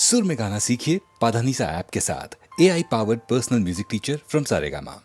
सुर में गाना सीखिए पाधानीसा ऐप के साथ। AI powered personal music teacher from Saregama.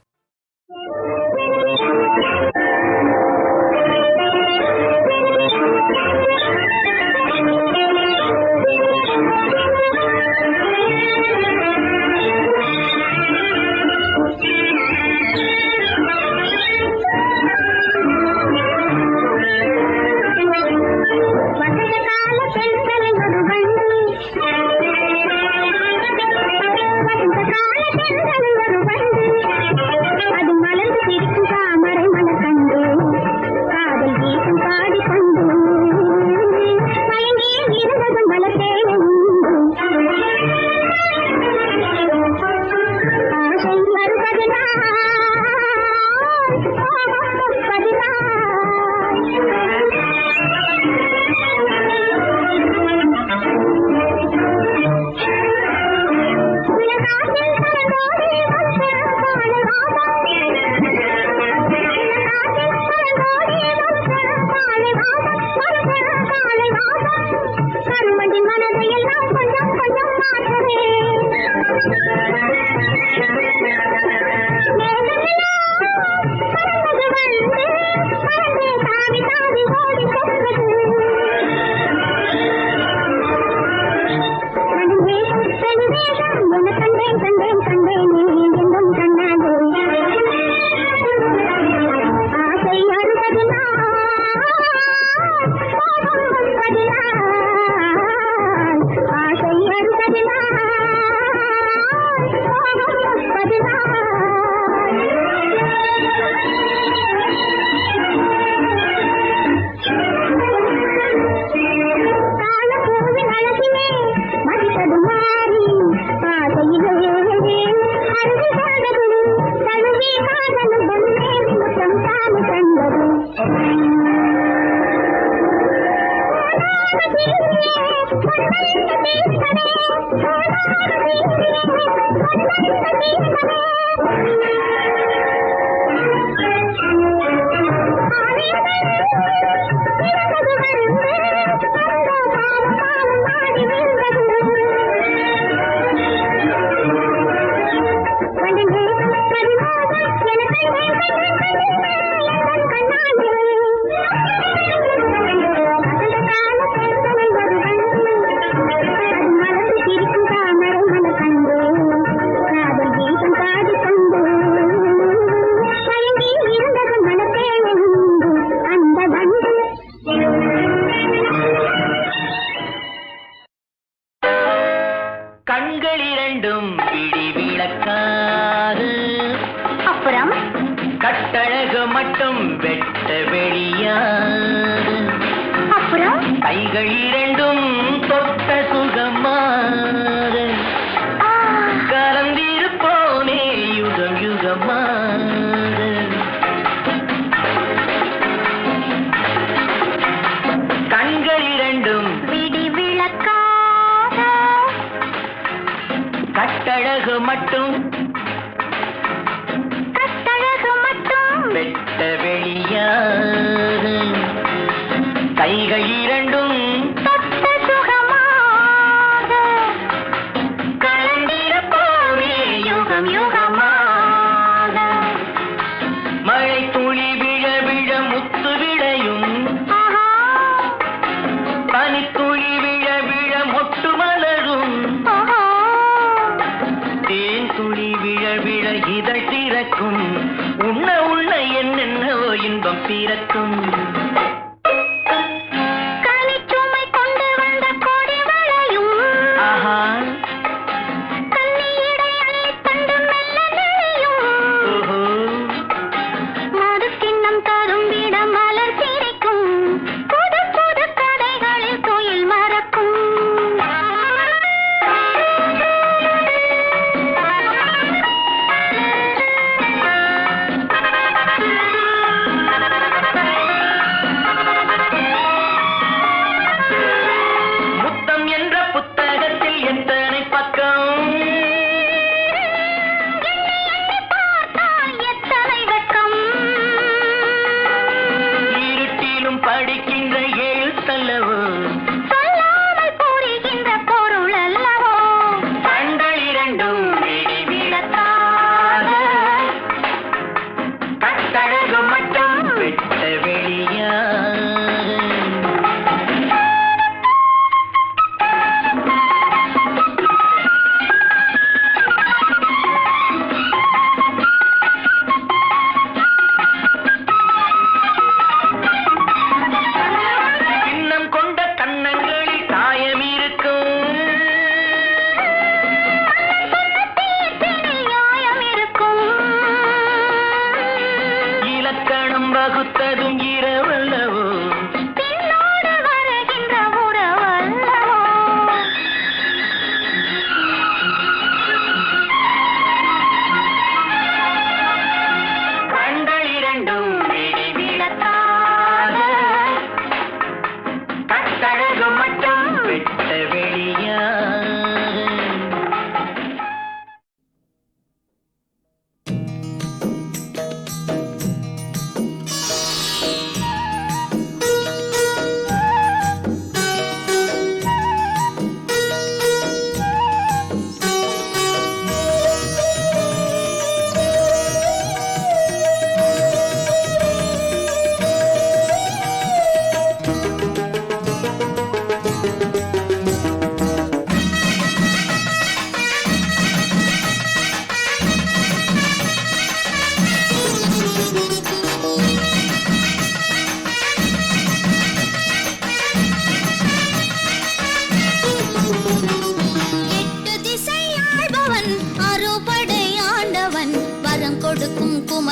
Bye.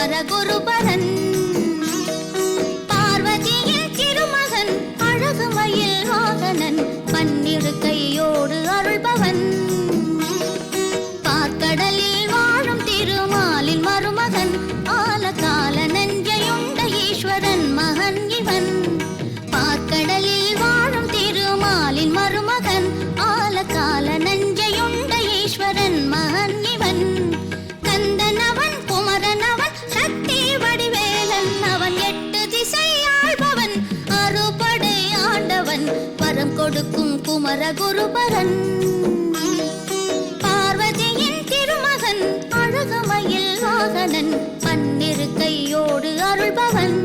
Kumaraguruparan. பார்வதியின் திருமகன் அழகுமயில் வாகனன் பன்னிரு கையோடு அருள்பவன். பார்க்கடலில் வாழும் திருமாலின் மருமகன் ஆலகால நஞ்சையுண்ட ஈஸ்வரன் மகன் இவன். பார்க்கடலில் வாழும் திருமாலின் மருமகன் ஆலகால நஞ்சையுண்ட ஈஸ்வரன் மகன் இவன். கந்தனவன் குமரனவன் சக்தி வடிவேலன் அவன். எட்டு திசை ஆள்பவன் அறுபடை ஆண்டவன் வரம் கொடுக்கும் குமரகுருபரன். பார்வதியின் திருமகன் அழகுமயில் வாகனன் பன்னிரு கையோடு அருள்பவன்.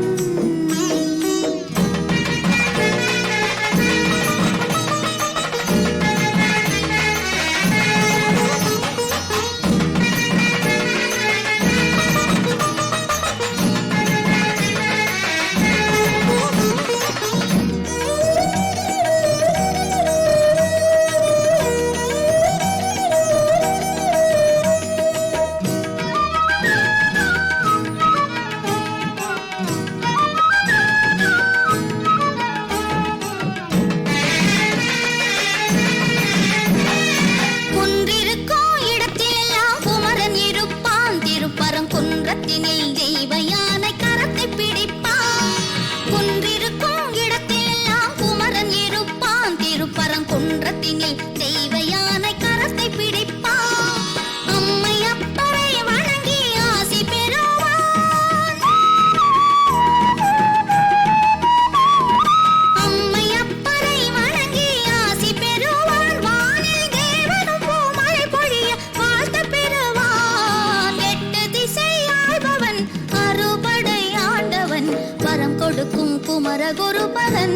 குமரகுருபரன்.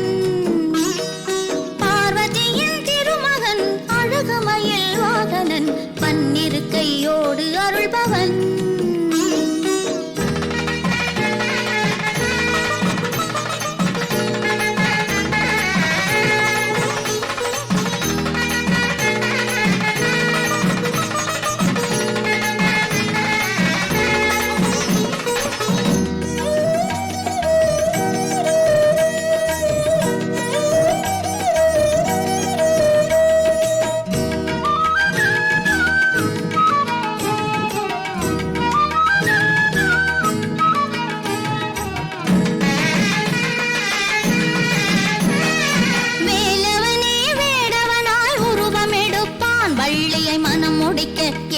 பார்வதியின் திருமகன் அழகுமயில் வாகனன் பன்னிரு கையோடு அருள்பவன்.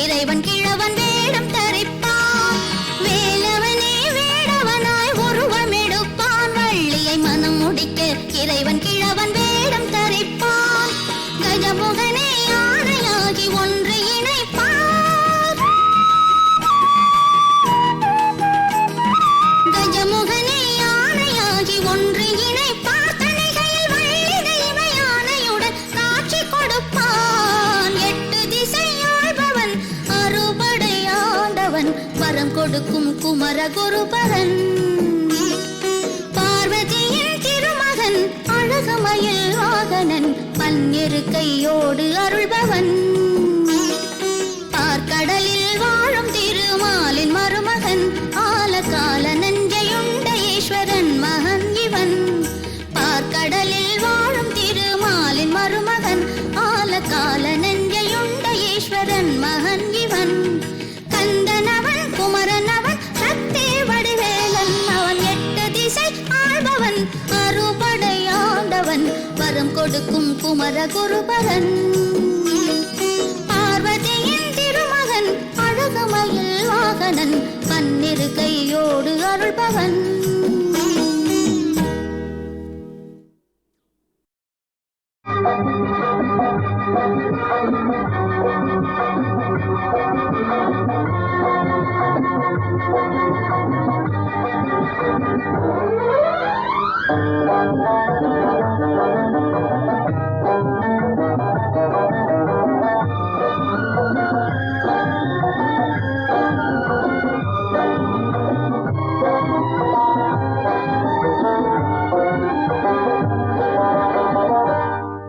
இறைவன் கிழவன் வேடம் தரிப்பான். வேலவனே வேடவனாய் உருவமெடுப்பான். வள்ளியை மனம் முடிக்க இறைவன் கிழவன் வேடம் தரிப்பான். கஜமுகனே யானையாகி ஒன்று இணைப்பான். கஜமுகனே யானையாகி ஒன்று இணைப்பான். தணிகையில் வள்ளி தெய்வ யானையுடன் காட்சி கொடுப்பான். எட்டு திசை வரம் கொடுக்கும் குமரகுருபரன். பார்வதியின் திருமகன் அழகுமயில் வாகனன் பன்னிரு கையோடு அருள்பவன். பார்க்கடலில் வாழும் திருமாலின் மருமகன் ஆலகால நஞ்சையுண்ட ஈஸ்வரன் மகன் இவன். பார்க்கடலில் வாழும் திருமாலின் மருமகன் ஆலகால நஞ்சையுண்ட ஈஸ்வரன் மகன் இவன். கந்தனவன் குமரனவன் சக்தி வடிவேலன் அவன். எட்டு திசை ஆள்பவன் அறுபடை ஆண்டவன் வரம் கொடுக்கும் குமரகுருபரன். பார்வதியின் திருமகன் அழகுமயில் வாகனன் பன்னிரு கையோடு அருள்பவன்.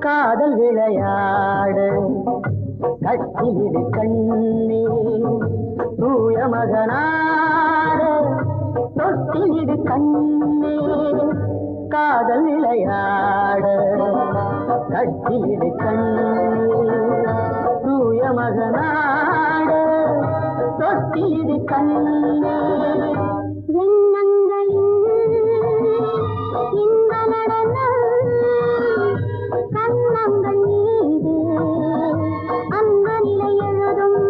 காதல் விளையாடு கட்டிலிடு கண்ணீர் தூய மகனாடு தொட்டிலிடு கண்ணே காதல் விளையாட கட்டிலிடு கண்ணே தூய மகனாட தொட்டிலிடு கண்ணே இந்த நடனம் கண்ணங்கள் மீது அந்த நிலை எழுதும்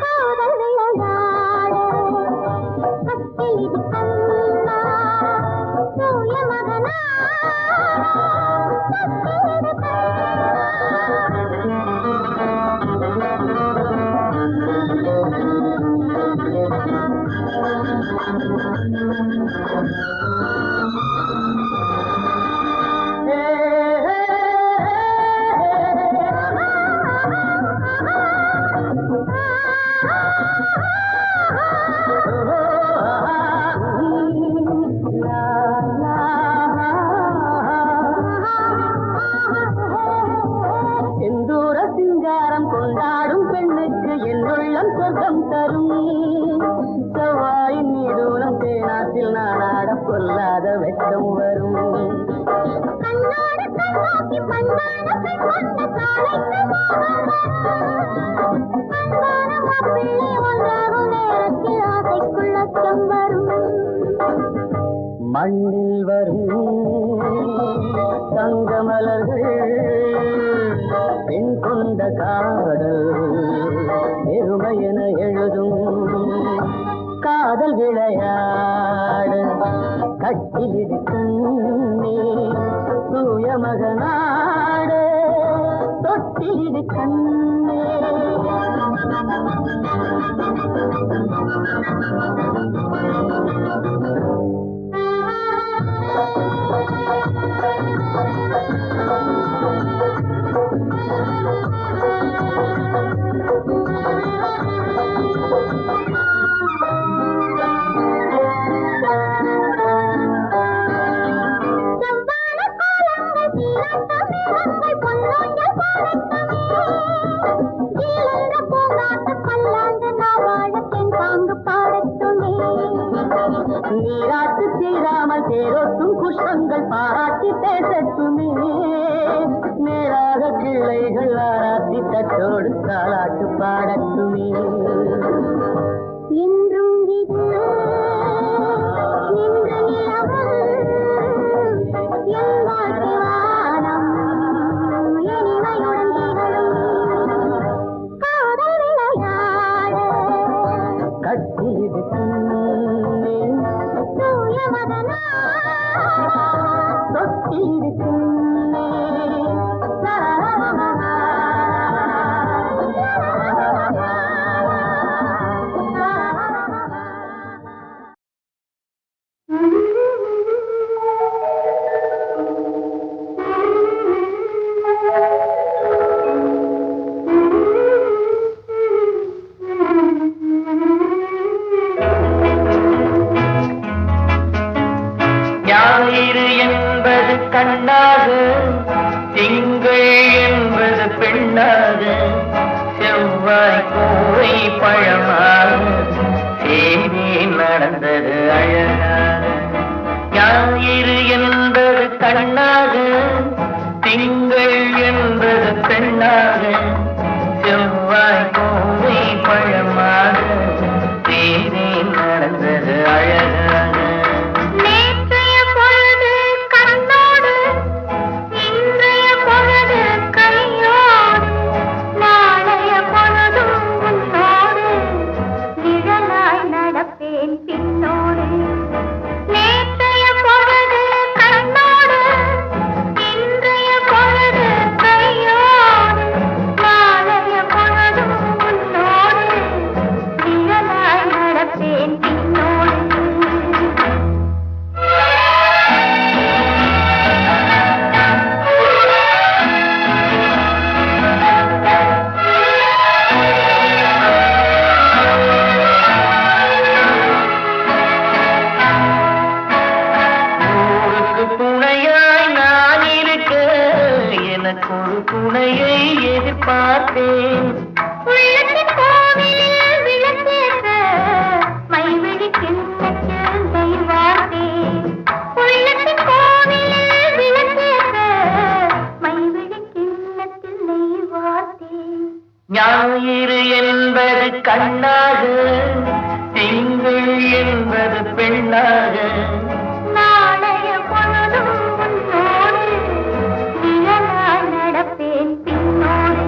காதல் விளையாட கட்டிலிடு கண்ணா தூய மகனா கட்டிலிடு கொண்டாடும் பெண்ணுக்கு என் உள்ளம் சொர்க்கம் தரும் செவ்வாயின் நீடூரம் தேனாற்றில் நாடாட கொல்லாத வெட்டம் வரும் கண்ணோடு கண்ணோக்கி பண்பான பெண் கொண்ட காலைக்கு அன்பான மாப்பிள்ளை ஒன்றாகும் நேரத்தில் ஆசைக்குள் அச்சம் வரும் மண்ணில் வரும் தங்க மலர்கள் பெண் கொண்ட காதல் பெருமையென எழுதும் காதல் விளையாடு கட்டிலிருக்கும் தூய மகனாடு தொட்டிலிருக்கும் நீராட்டு செய்யாமல் தேரோட்டும் புஷ்பங்கள் பாராட்டி பேசட்டுமே நேராக கிளைகள் ஆராட்டி தட்டோடு தாளாட்டு பாடட்டுமே என்றும் இது நின்ற நிலவல் என் வாழ்க்கை வானம் இனிமையுடன் திகழும் காதல் விளையாட கட்டிலிடு தூய மகனா தொட்டிலிருக்கும் ஞாயிறு என்பது கண்ணாக திங்கள் என்பது பெண்ணாக செவ்வாய் கோவை பழமாக சேமி நடந்தது அழகாக ஞாயிறு என்பது கண்ணாக திங்கள் என்பது பெண்ணாக செவ்வாய் கோவை பழமாக சேமி நடந்தது அழகாக உள்ளத்தின் கோவிலில் விளக்கேற்ற மைவிழி கிண்ணத்தில் ஞாயிறு என்பது கண்ணாக, திங்கள் என்பது பெண்ணாக. நாளைய பொழுதும் உன்னோடு நிழலாய் நடப்பேன் பின்னோடு.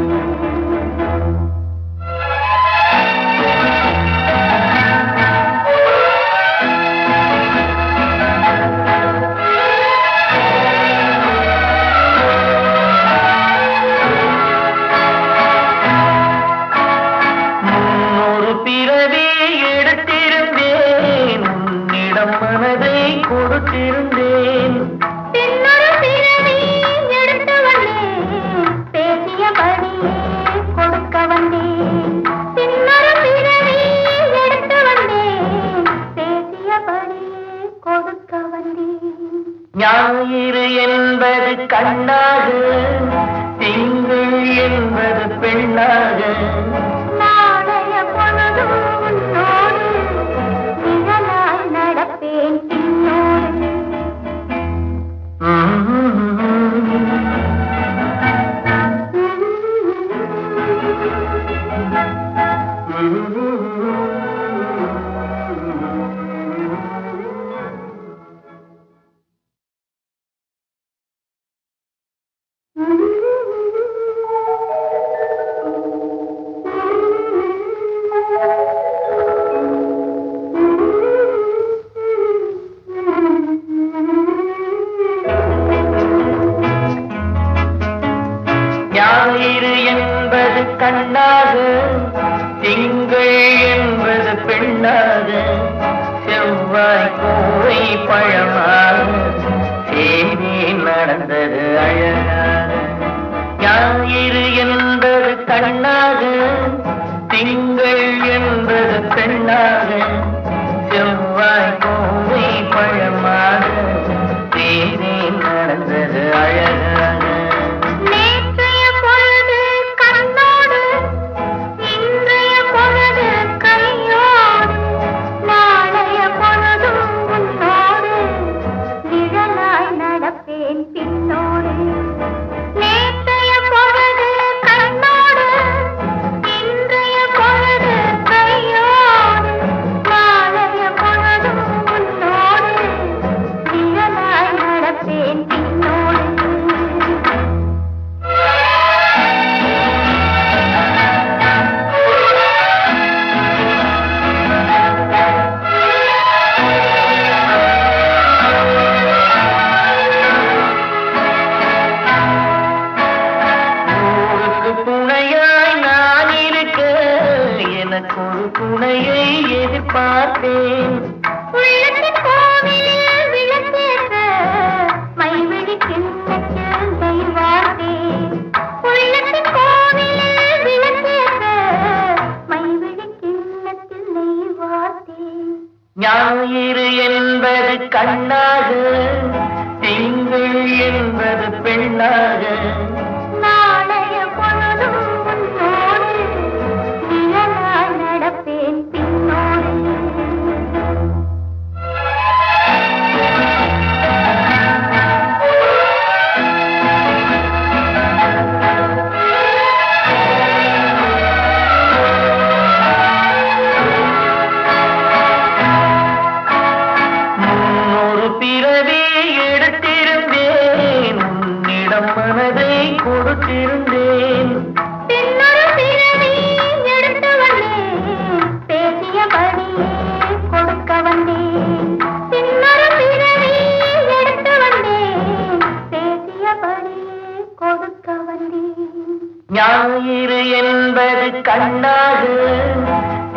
முன்னொரு பிறவி எடுத்திருந்தேன், உன்னிடம் மனதை கொடுத்திருந்தேன். பின்னொரு பிறவி எடுத்து வந்தேன், பேசியபடியே கொடுக்க வந்தேன். பின்னொரு பிறவி எடுத்து வந்தேன், பேசியபடியே கொடுக்க வந்தேன். ஞாயிறு என்பது கண்ணாக, திங்கள் என்பது பெண்ணாக. நாளைய பொழுதும் உன்னோடு நிழலாய் நடப்பேன் பின்னோடு. ஞாயிறு என்பது கண்ணாக, திங்கள் என்பது பெண்ணாக. செவ்வாய் கோவை பழமாக, சேமி நடந்தது அழகாக. ஞாயிறு என்பது கண்ணாக, திங்கள் என்பது பெண்ணாக. செவ்வாய் கோவை பழமாக, சேமி நடந்தது அழகாக. நேற்றைய பொழுது கண்ணோடு, இன்றைய பொழுது கையோடு, நாளைய பொழுதும் உன்னோடு நிழலாய் நடப்பேன் பின்னோடு. நேற்றைய பொழுது கண்ணோடு, இன்றைய பொழுது கையோடு, நாளைய பொழுதும் உன்னோடு நிழலாய் நடப்பேன் பின்னோடு. ஊருக்கு துணையாய் நான் இருக்க, எனக்கு ஒரு துணையை எதிர்பார்த்தேன். உள்ளத்தின் கோவிலில் விளக்கேற்ற மைவிழி கிண்ணத்தில் நெய் வார்த்தேன். உள்ளத்தின் கோவிலில் விளக்கேற்ற மைவிழி கிண்ணத்தில் நெய் வார்த்தேன். ஞாயிறு என்பது கண்ணாக, திங்கள் என்பது பெண்ணாக. நாளைய பொழுதும் உன்னோடு நிழலாய் நடப்பேன் பின்னோடு. முன்னொரு பிறவி எடுத்திருந்தேன், உன்னிடம் மனதை கொடுத்திருந்தேன். பின்னொரு பிறவி எடுத்து வந்தேன், பேசியபடியே கொடுக்க வந்தேன். பின்னொரு பிறவி எடுத்து வந்தேன், பேசியபடியே கொடுக்க வந்தேன். ஞாயிறு என்பது கண்ணாக,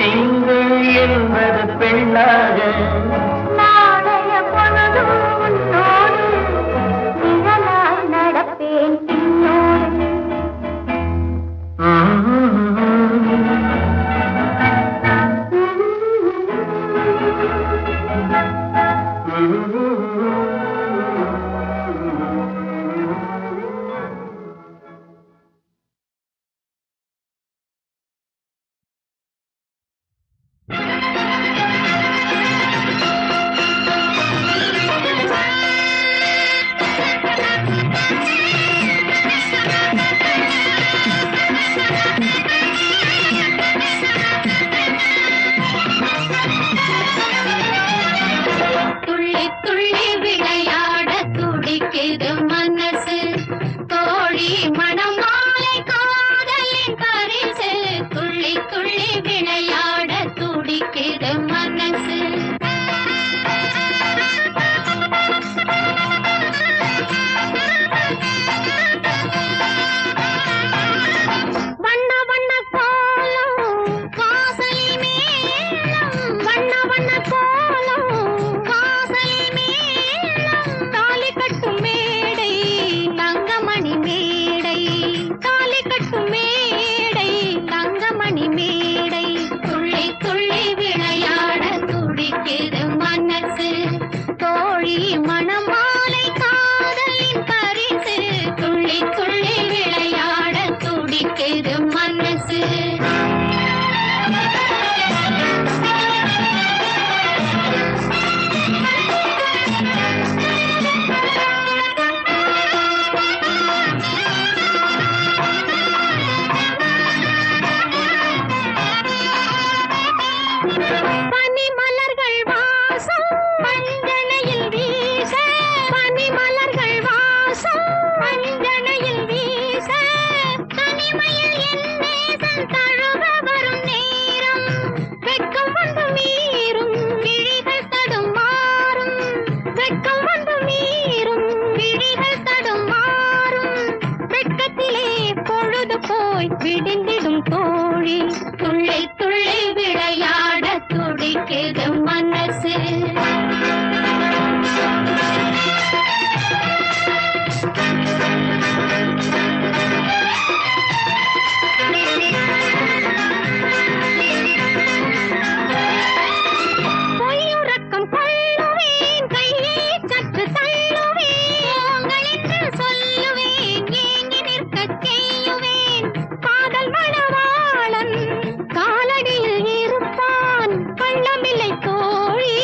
திங்கள் என்பது பெண்ணாக. நாளைய பொழுதும் உன்னோடு நிழலாய் நடப்பேன் பின்னோடு. மனசு. பனிமலர்கள் வாசம் மஞ்சனையில் வீச, பனிமலர்கள் வாசம் மஞ்சனையில் வீச, தனிமையில் என் நேசம் தழுவ வரும் நேரம், வெட்கம் வந்து மீறும் விழிகள் தடுமாறும், வெட்கம் வந்து மீறும் விழிகள் தடுமாறும், வெட்கத்திலே பொழுது போய் விடிந்திடும் தோழி, துள்ளி துள்ளி விளையாட துடிக்குது மனசு. பொய்யுறக்கம் கொள்ளுவேன், கையை சற்று தள்ளுவேன், உங்களுக்கு சொல்லுவேன், ஏங்கி நிற்கச் செய்யுவேன். காதல் மணவாளன் காலடியில் இருப்பான், கள்ளமில்லை தோழி,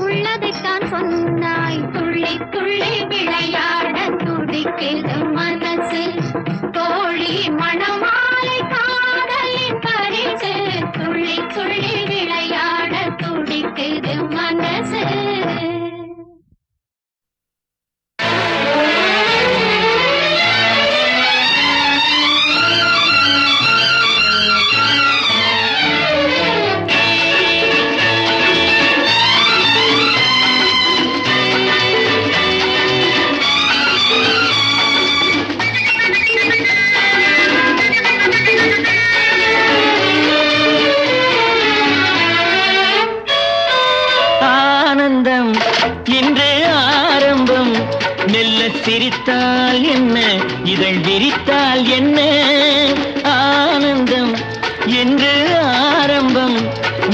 உள்ளதைத்தான் சொன்னாய். துள்ளி துள்ளி விளையாட துடிக்குது மனசு, தோழி மணமாலை காதலின் பரிசு, துள்ளி துள்ளி விளையாட துடிக்குது மனசு. ஆனந்தம் இன்று ஆரம்பம், மெல்ல சிரித்தால் என்ன, இதழ் விரித்தால் என்ன. ஆனந்தம் இன்று ஆரம்பம்,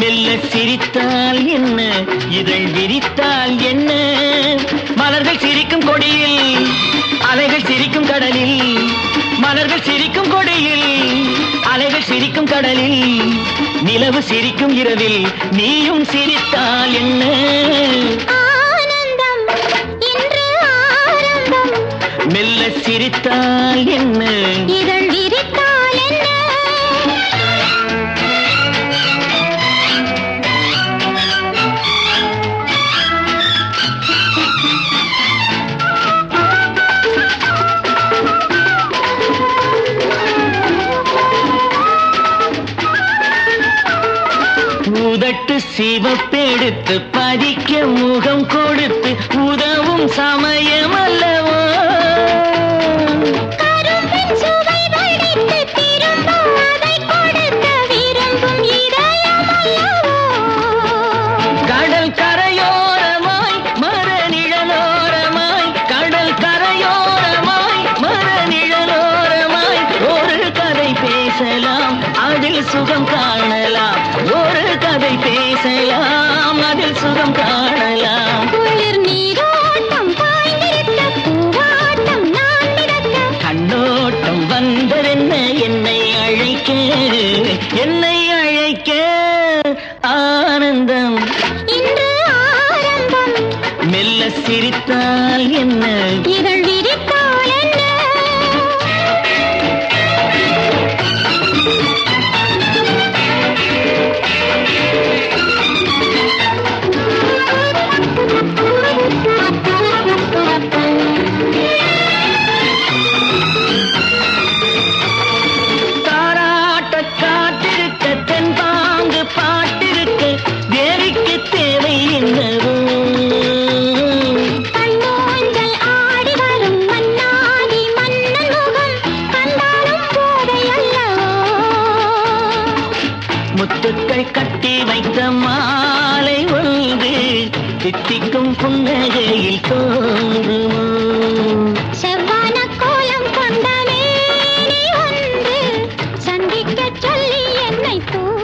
மெல்ல சிரித்தால் என்ன, இதழ் விரித்தால் என்ன. மலர்கள் சிரிக்கும் கொடியில், அலைகள் சிரிக்கும் கடலில், மலர்கள் சிரிக்கும் கொடியில், அலைகள் சிரிக்கும் கடலில், நிலவு சிரிக்கும் இரவில் நீயும் சிரித்தால் என்ன. ஆனந்தம் இன்று ஆரம்பம், மெல்ல சிரித்தால் என்ன, இதழ் விரித்தால் என்ன. உதட்டு சிவப்பெடுத்து பதிக்க முகம் கொடுத்து உதவும் சமயம் அல்லவோ. கரும்பின் சுவை வடித்து திரும்ப அதை கொடுக்க விரும்பும் இதயம் அல்லவோ. கடல் கரையோரமாய் மர நிழலோரமாய், கடல் கரையோரமாய் மர நிழலோரமாய், ஒரு கதை பேசலாம் அதில் சுகம் காணலாம், ஒரு கதை பேசலாம் அதில் சுகம் காணலாம். குளிர் நீரோட்டம் பாய்ந்திருக்க, பூவாட்டம் நான் மிதக்க, கண்ணோட்டம் வந்ததென்ன என்னை அழைக்க, என்னை அழைக்க. ஆனந்தம் இன்று ஆரம்பம், மெல்ல சிரித்தால் என்ன, இதழ் விரித்தால் என்ன. தாராட்ட காத்திருக்க, தென்பாங்கு பாட்டிருக்க, தேவிக்கு தேவை என்னவோ. கண்ணோஞ்சல் ஆடி வரும் மன்னாதி மன்னன் முகம் கண்டாலும் போதை அல்லவோ. முத்துக்கள் கட்டி வைத்த மாலை ஒன்று தித்திக்கும் புன்னகையில் தோன்றுமோ. செவ்வான கோலம் கொண்ட மேனி ஒன்று சந்திக்கச் சொல்லி என்னை தூண்டும்.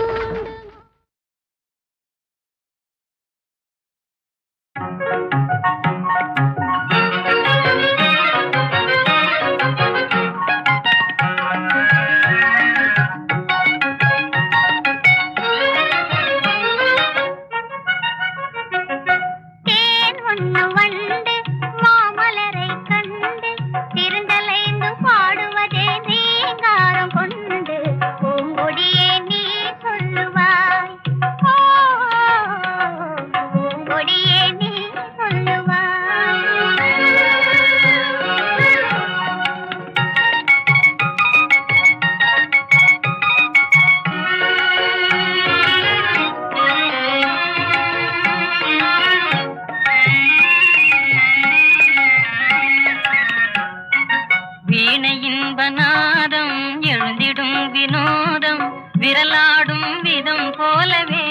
மோதம் விரலாடும் விதம் போலவே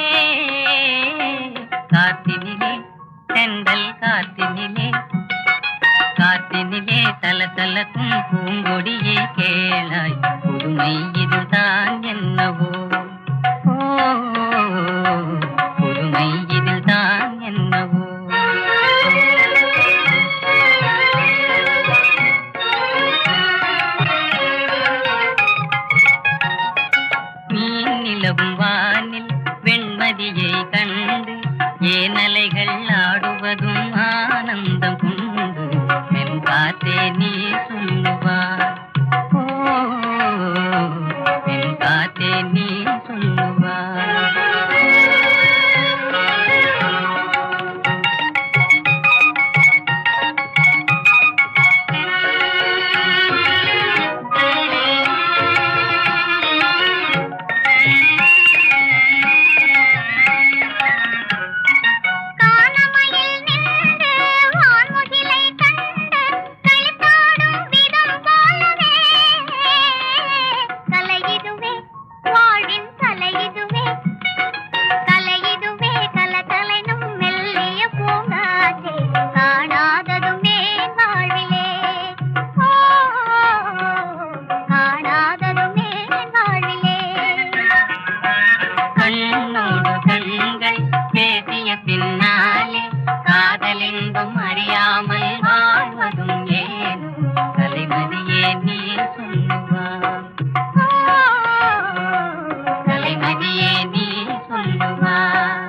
காத்தினிலே தெண்டல் காத்தினிலே காத்தினிலே தலதலக்கும் பூங்கொடியே கேளாய் புதுமை இதுதான் என்னவோ புதுமை இதுதான் என்னவோ நிலவும் வானில் வெண்மதியை கண்டு ஏனலைகள் ஆடுவதும் ஆனந்தம் கொண்டு என் காத்தே நீ சொல்லுவார் என் காத்தே நீ சொல்லுவார் பின்னாலே காதலின்பம் அறியாமல் வாழ்வதும் ஏனோ தலைமதியே நீ சொல்லுவார் தலைமதியே நீ சொல்லுவார்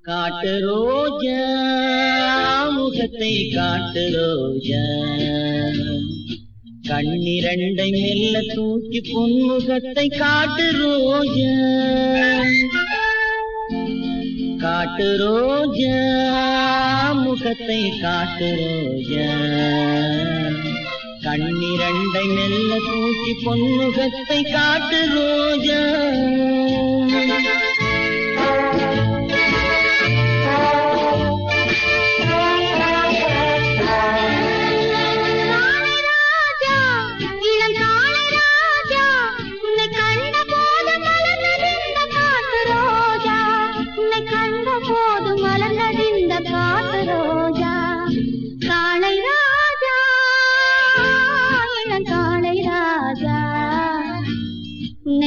காட்டு ரோஜா முகத்தை காட்டு ரோஜா கண்ணிரண்டை மெல்ல தூக்கி பொன்முகத்தை காட்டு ரோஜா காட்டு ரோஜா முகத்தை காட்டு ரோஜா கண்ணிரண்டை மெல்ல தூக்கி பொன்முகத்தை காட்டு ரோஜா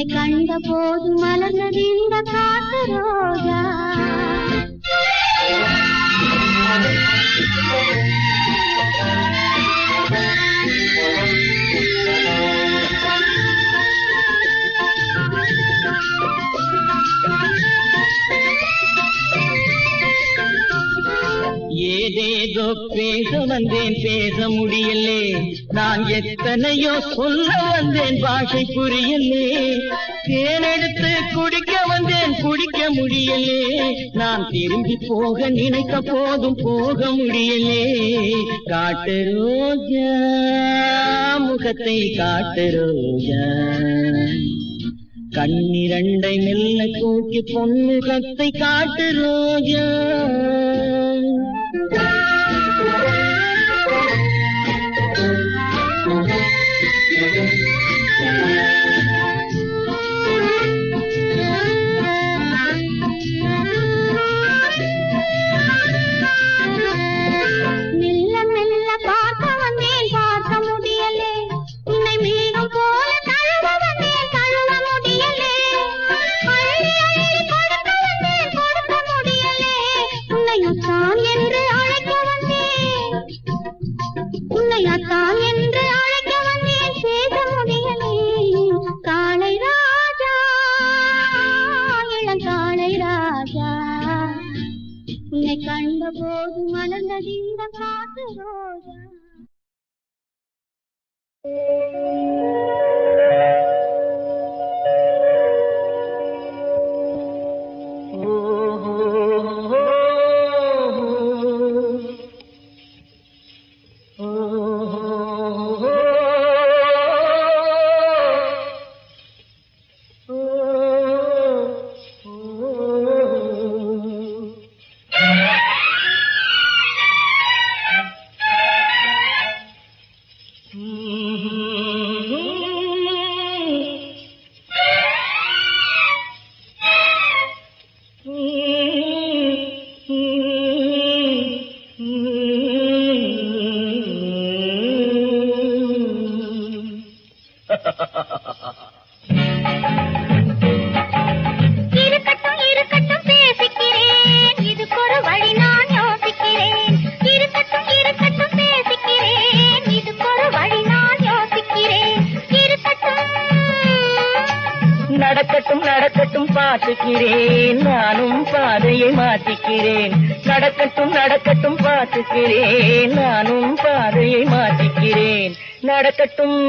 கண்ட போது மலர்ந்தது இந்த காட்டு ரோஜா ஏதேதோ பேச வந்தேன் பேச முடியலே நான் எத்தனையோ சொல்ல வந்தேன் பாஷை புரியலே தேனெடுத்து குடிக்க வந்தேன் குடிக்க முடியலே நான் திரும்பி போக நினைத்த போதும் போக முடியலே காட்டு ரோஜா முகத்தை காட்டு ரோஜா கண்ணிரண்டை மெல்ல தூக்கி பொன்முகத்தை காட்டு ரோஜா கண்ட கண்டபோது மலர்ந்தது இந்த காட்டு ரோஜா. இருக்கட்டும் இருக்கட்டும் பேசிக்கிறேன், இதுக்கு ஒரு வழி நான் யோசிக்கிறேன். இருக்கட்டும் இருக்கட்டும் பேசிக்கிறேன், இதுக்கு ஒரு வழி நான் யோசிக்கிறேன். இருக்கட்டும் நடக்கட்டும் நடக்கட்டும் பார்த்துக்கிறேன், நானும் பாதையை மாற்றிக்கிறேன். நடக்கட்டும் நடக்கட்டும் பார்த்துக்கிறேன், நானும் பாதையை மாற்றிக்கிறேன். நடக்கட்டும்.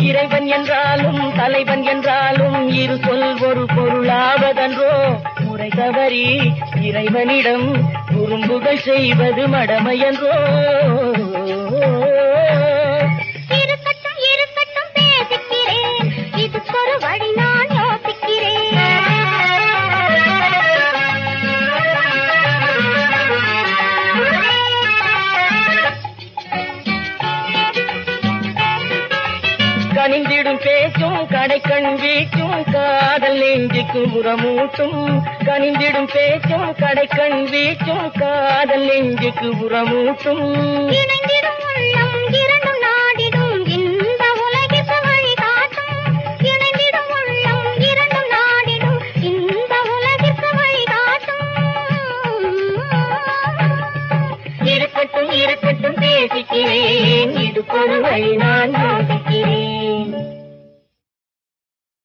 இறைவன் என்றாலும் தலைவன் என்றாலும் இரு சொல் ஒரு பொருளாவதன்றோ. முறை தவறி இறைவனிடம் குறும்புகள் செய்வது மடமையன்றோ. இருக்கட்டும் இருக்கட்டும் பேசிக்கிறேன், இதுக்கு ஒரு வழி நான் யோசிக்கிறேன். கனிந்திடும் பேச்சும் கடைக்கண் வீச்சும் காதல் நெஞ்சுக்கு உரமூட்டும். கனிந்திடும் பேச்சும் கடைக்கண் வீச்சும் காதல் நெஞ்சுக்கு உரமூட்டும். இணைந்திடும் உள்ளம் இரண்டும் நாடிடும் இந்த உலகிற்கு வழிகாட்டும். இணைந்திடும் உள்ளம் இரண்டும் நாடிடும் இந்த உலகிற்கு வழிகாட்டும். இருக்கட்டும் இருக்கட்டும் பேசிக்கிறேன், இதுக்கு ஒரு வழி